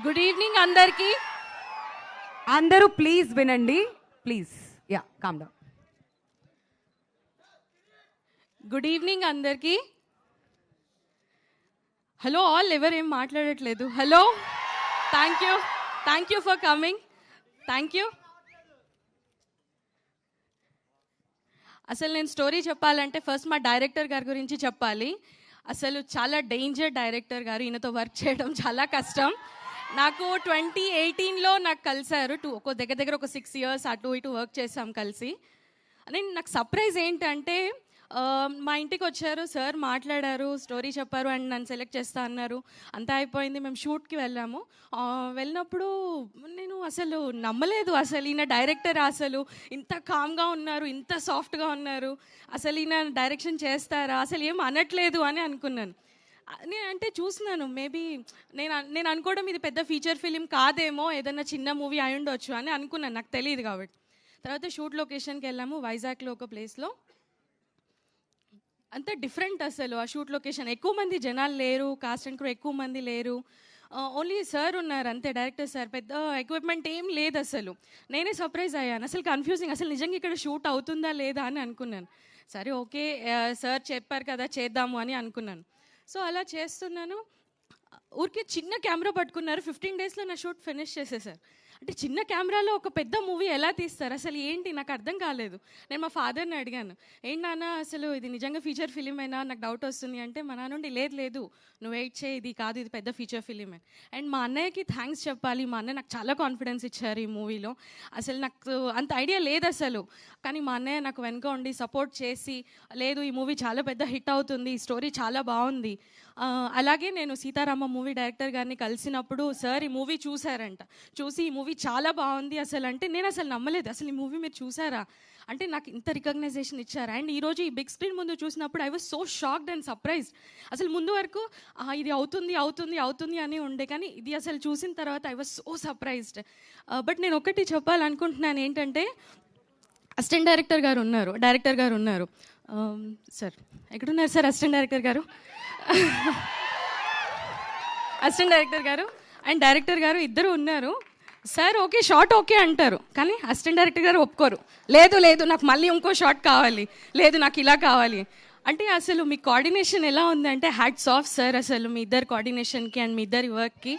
Good evening అందరికి. అందరూ please వినండి, please. Yeah, calm down. Good evening అందరికి. హలో ఆల్, ఎవరేం మాట్లాడట్లేదు. Hello, thank you for coming. Thank you. అసలు నేను స్టోరీ చెప్పాలంటే ఫస్ట్ మా డైరెక్టర్ గారి గురించి చెప్పాలి. అసలు చాలా డేంజర్ డైరెక్టర్ గారు, ఈయనతో వర్క్ చేయడం చాలా కష్టం. నాకు 2018లో నాకు కలిశారు. ఒక దగ్గర ఒక 6 years అటు ఇటు వర్క్ చేసాం కలిసి. నాకు సర్ప్రైజ్ ఏంటంటే మా ఇంటికి వచ్చారు సార్, మాట్లాడారు, స్టోరీ చెప్పారు అండ్ నన్ను సెలెక్ట్ చేస్తా అన్నారు. అంతా అయిపోయింది, మేము షూట్కి వెళ్ళాము. వెళ్ళినప్పుడు నేను అసలు నమ్మలేదు. అసలు ఈయన డైరెక్టర్, అసలు ఇంత కామ్గా ఉన్నారు, ఇంత సాఫ్ట్గా ఉన్నారు, అసలు ఈయన డైరెక్షన్ చేస్తారా, అసలు ఏం అనట్లేదు అని అనుకున్నాను. అంటే చూస్తున్నాను, మేబీ నేను అనుకోవడం ఇది పెద్ద ఫీచర్ ఫిలిం కాదేమో, ఏదైనా చిన్న మూవీ అయి ఉండొచ్చు అని అనుకున్నాను, నాకు తెలియదు కాబట్టి. తర్వాత షూట్ లొకేషన్కి వెళ్ళాము, వైజాగ్లో ఒక ప్లేస్లో. అంత డిఫరెంట్ అసలు ఆ షూట్ లొకేషన్. ఎక్కువ మంది జనాలు లేరు, కాస్ట్ అండ్ క్రూ ఎక్కువ మంది లేరు, ఓన్లీ సార్ ఉన్నారు అంతే, డైరెక్టర్ సార్. పెద్ద ఎక్విప్మెంట్ ఏం లేదు అసలు. నేనే సర్ప్రైజ్ అయ్యాను, అసలు కన్ఫ్యూజింగ్, అసలు నిజంగా ఇక్కడ షూట్ అవుతుందా లేదా అని అనుకున్నాను. సరే ఓకే, సార్ చెప్పారు కదా చేద్దాము అని అనుకున్నాను. సో అలా చేస్తున్నాను. ఊరికే చిన్న కెమెరా పట్టుకున్నారు, 15 daysలో నా షూట్ ఫినిష్ చేసేసారు. అంటే చిన్న కెమెరాలో ఒక పెద్ద మూవీ ఎలా తీస్తారు, అసలు ఏంటి నాకు అర్థం కాలేదు. నేను మా ఫాదర్ని అడిగాను, ఏంటి నాన్న అసలు ఇది నిజంగా ఫీచర్ ఫిలిం అయినా, నాకు డౌట్ వస్తుంది అంటే మా నాన్న నుండి లేదు నువ్వు వెయిట్ చేయి, ఇది కాదు, ఇది పెద్ద ఫీచర్ ఫిలిం అని. అండ్ మా అన్నయ్యకి థ్యాంక్స్ చెప్పాలి. మా అన్నయ్య నాకు చాలా కాన్ఫిడెన్స్ ఇచ్చారు ఈ మూవీలో. అసలు నాకు అంత ఐడియా లేదు అసలు, కానీ మా అన్నయ్య నాకు వెనుక ఉండి సపోర్ట్ చేసి, లేదు ఈ మూవీ చాలా పెద్ద హిట్ అవుతుంది, ఈ స్టోరీ చాలా బాగుంది. అలాగే నేను సీతారామ మూవీ డైరెక్టర్ గారిని కలిసినప్పుడు సార్ ఈ మూవీ చూసారంట. చూసి ఈ మూవీ చాలా బాగుంది అసలు అంటే నేను అసలు నమ్మలేదు. అసలు ఈ మూవీ మీరు చూసారా అంటే నాకు ఇంత రికగ్నైజేషన్ ఇచ్చారు. అండ్ ఈరోజు ఈ బిగ్ స్క్రీన్ ముందు చూసినప్పుడు I was so shocked and surprised. అసలు ముందు వరకు ఇది అవుతుంది అని ఉండే, కానీ ఇది అసలు చూసిన తర్వాత I was so surprised. But నేను ఒకటి చెప్పాలనుకుంటున్నాను ఏంటంటే, అసిస్టెంట్ డైరెక్టర్ గారు ఉన్నారు. సార్ ఎక్కడున్నారు సార్ అసిస్టెంట్ డైరెక్టర్ గారు? అసిస్టెంట్ డైరెక్టర్ గారు అండ్ డైరెక్టర్ గారు ఇద్దరు ఉన్నారు. సార్ ఓకే షార్ట్ ఓకే అంటారు, కానీ అసిస్టెంట్ డైరెక్టర్ గారు ఒప్పుకోరు. లేదు నాకు మళ్ళీ ఇంకో షార్ట్ కావాలి, లేదు నాకు ఇలా కావాలి అంటే. అసలు మీ కోఆర్డినేషన్ ఎలా ఉందంటే హ్యాట్స్ ఆఫ్ సార్, అసలు మీ ఇద్దరు కోఆర్డినేషన్కి అండ్ మీ ఇద్దరి వర్క్కి.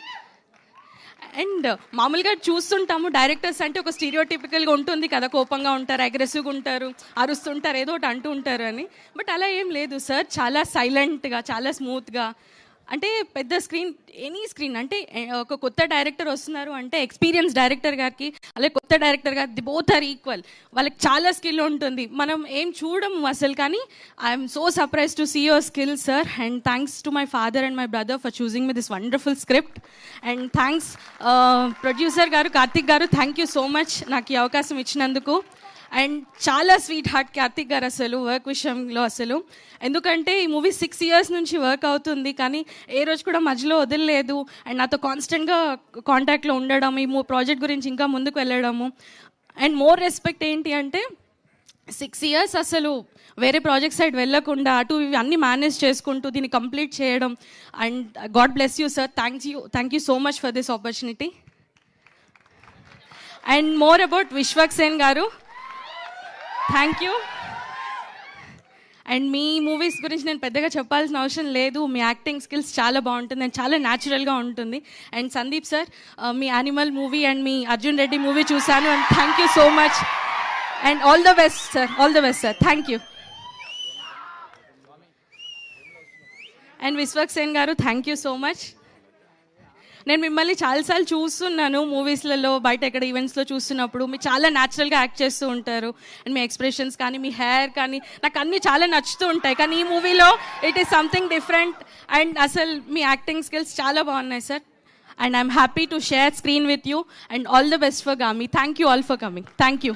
అండ్ మామూలుగా చూస్తుంటాము డైరెక్టర్స్ అంటే ఒక స్టీరియోటిపికల్గా ఉంటుంది కదా, కోపంగా ఉంటారు, అగ్రెసివ్గా ఉంటారు, అరుస్తుంటారు, ఏదో ఒకటి అంటూ ఉంటారు అని. బట్ అలా ఏం లేదు సార్, చాలా సైలెంట్గా, చాలా స్మూత్గా. అంటే పెద్ద స్క్రీన్, ఎనీ స్క్రీన్ అంటే ఒక కొత్త డైరెక్టర్ వస్తున్నారు అంటే ఎక్స్పీరియన్స్ డైరెక్టర్ గారికి అలాగే కొత్త డైరెక్టర్ గారు, ది బోత్ ఆర్ ఈక్వల్. వాళ్ళకి చాలా స్కిల్ ఉంటుంది, మనం ఏం చూడము అసలు. కానీ I'm so surprise to see your skill sir. And thanks to my father and my brother for choosing me this wonderful script. And thanks producer గారు, కార్తిక్ గారు, థ్యాంక్ యూ సో మచ్ నాకు ఈ అవకాశం ఇచ్చినందుకు. అండ్ చాలా స్వీట్ హార్ట్ కార్తిక్ గారు అసలు work విషయంలో అసలు. ఎందుకంటే ఈ మూవీ 6 years నుంచి వర్క్ అవుతుంది, కానీ ఏ రోజు కూడా మధ్యలో వదిలేదు. అండ్ నాతో కాన్స్టెంట్గా కాంటాక్ట్లో ఉండడం, ఈ ప్రాజెక్ట్ గురించి ఇంకా ముందుకు వెళ్ళడము. అండ్ మోర్ రెస్పెక్ట్ ఏంటి అంటే 6 years అసలు వేరే ప్రాజెక్ట్ సైడ్ వెళ్ళకుండా అటు ఇవి అన్నీ మేనేజ్ చేసుకుంటూ దీన్ని కంప్లీట్ చేయడం. And God bless you sir, thank you so much for this opportunity. And more about Vishwak Sen garu, thank you. And మీ మూవీస్ గురించి నేను పెద్దగా చెప్పాల్సిన అవసరం లేదు, మీ యాక్టింగ్ స్కిల్స్ చాలా బాగుంటుంది అండ్ చాలా న్యాచురల్గా ఉంటుంది. అండ్ సందీప్ సార్, మీ యానిమల్ మూవీ అండ్ మీ అర్జున్ రెడ్డి మూవీ చూశాను and thank you so much. And all the best sir, thank you. And Vishwak Sen garu, thank you so much. నేను మిమ్మల్ని చాలాసార్లు చూస్తున్నాను మూవీస్లలో, బయట ఎక్కడ ఈవెంట్స్లో చూస్తున్నప్పుడు మీరు చాలా న్యాచురల్గా యాక్ట్ చేస్తూ ఉంటారు. అండ్ మీ ఎక్స్ప్రెషన్స్ కానీ, మీ హెయిర్ కానీ నాకు అన్నీ చాలా నచ్చుతూ ఉంటాయి. కానీ ఈ మూవీలో it is something different. And అసలు మీ యాక్టింగ్ స్కిల్స్ చాలా బాగున్నాయి sir. And I'm happy to share screen with you. And all the best for Gaami. Thank you all for coming. Thank you.